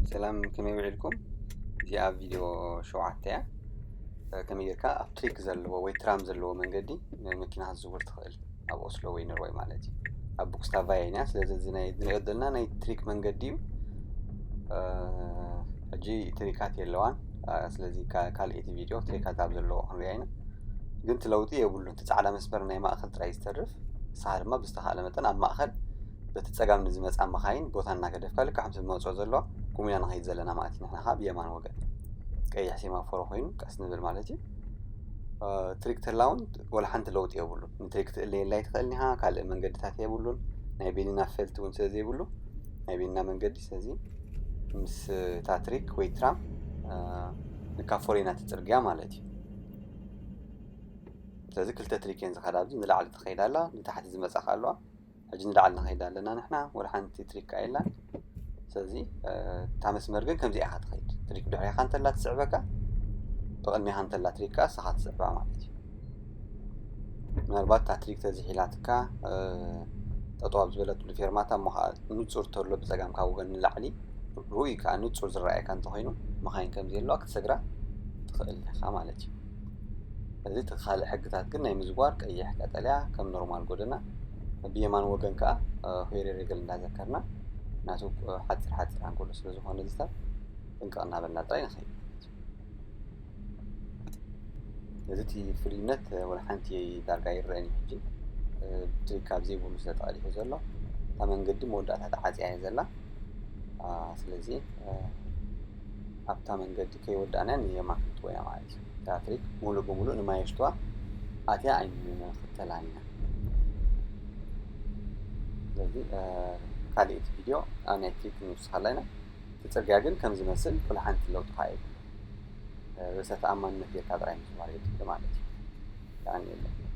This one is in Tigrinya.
سلام كمي وعلكم جاء فيديو شوعتها كمي يركا تريك زلوا وي ترام زلوا من قدي الماكينه هزور تخيل ابو اسلو وين روي مالتي ابو كستافاي ناس لازم يدلنا ناي تريك من قدي اجي تريكات يلوان ስለዚህ ካልኤቲ ቪዲዮ ትሪካት ኣብዘለዎ ክንሪአይና ግን ትለውጢ የብሉን ተጻዕዳ መስመር ናይ ማእኸል ጥራይ ዝተርፍ ሳርማ ብዝተኻለ መጠን ኣብ ማእኸል በተጸጋም ንዝመጻ መኻይን ቦታ እናገደፍካ ልክ 50 መውጽኦ ዘሎ ቁሚና ንኸይድ ዘለና ማለት ንሕና ኻ ብየማን ወገን ቀይሕ ሴማፎር ኮይኑ ቀስ ንብል ማለት እዩ ትሪክ ተላውን ወላ ሓንቲ ለውጢ የብሉን ንትሪክ ትእለየላይ ትኽእልኒኻ ካልእ መንገድታት የብሉን ናይ ቤኒና ፈልቲ እውን ስለዘይብሉ ናይ ቤኒና መንገዲ ስለዚ ምስ ታትሪክ ወይ ትራም ንካፎሬና ትጽርግያ ማለት እዩ ስለዚህ ክልተ ትሪክን ዝኸዳብዚ ንላዕሊ ትኸይድ ኣላ ንታሕቲ ዝመጻ ኣለዋ ሕጂ ንላዕሊ ንኸይድ ኣለና ንሕና ወላ ሓንቲ ትሪክ ኣይላ ስለዚህ ታ መስመር ግን ከምዚ ኢኻ ትኸይድ ትሪክ ድሕሪኻ እንተላ ትስዕበካ ብቕድሚኻ እንተላ ትሪክካ ንስኻ ትስዕባ ማለት እዩ ምናልባት ታ ትሪክ ተዝሒላትካ ጠጠው ኣብ ዝበለትሉ ፌርማታ እሞ ከዓ ንጹር ተሎ ብጸጋም ካብ ወገን ንላዕሊ ሩይ ከዓ ንጹር ዝረኣየካ እንተኾይኑ መኻይን ከምዚ ኣለዋ ክትሰግራ ትኽእል ኢኻ ማለት እዩ ስለዚህ ተኻልእ ሕግታት ግን ናይ ምዝዋር ቀይሕ ቀጠልያ ከም ኖርማል ጎደና ብየማን ወገን ከዓ ሆይሬ ሬገል እንዳዘከርና ናቱ ሓፂር አንጎሎ ስለዝኾነ ዝታት ጥንቅቕና በልና ጥራይ ንኸይድ ስለዚ እቲ ፍሉይነት ወላ ሓንቲ ዳርጋ ይርአኒ ሕጂ ትሪክ ካብ ዘይብሉ ስለተቐሊሑ ዘሎ እታ መንገዲ መወዳእታ ተዓፅያ እያ ዘላ ስለዚ ኣብታ መንገዲ ከይወዳእና ንየማን ክትወያ ማለት እዩ እታ ትሪክ ሙሉእ ብሙሉእ ንማየሽትዋ ኣትያ ኣይንኽተላን ኢና ስለዚ ካልእቲ ቪድዮ ኣብ ናይ ትሪክ ንውስኻላ ኢና እቲ ጽርግያ ግን ከም ዝመስል ኩሉ ሓንቲ ለውጢ ከዓ የብሉን ርእሰ ተኣማንነት ጌርካ ጥራይ ምስማር የድሊ ማለት እዩ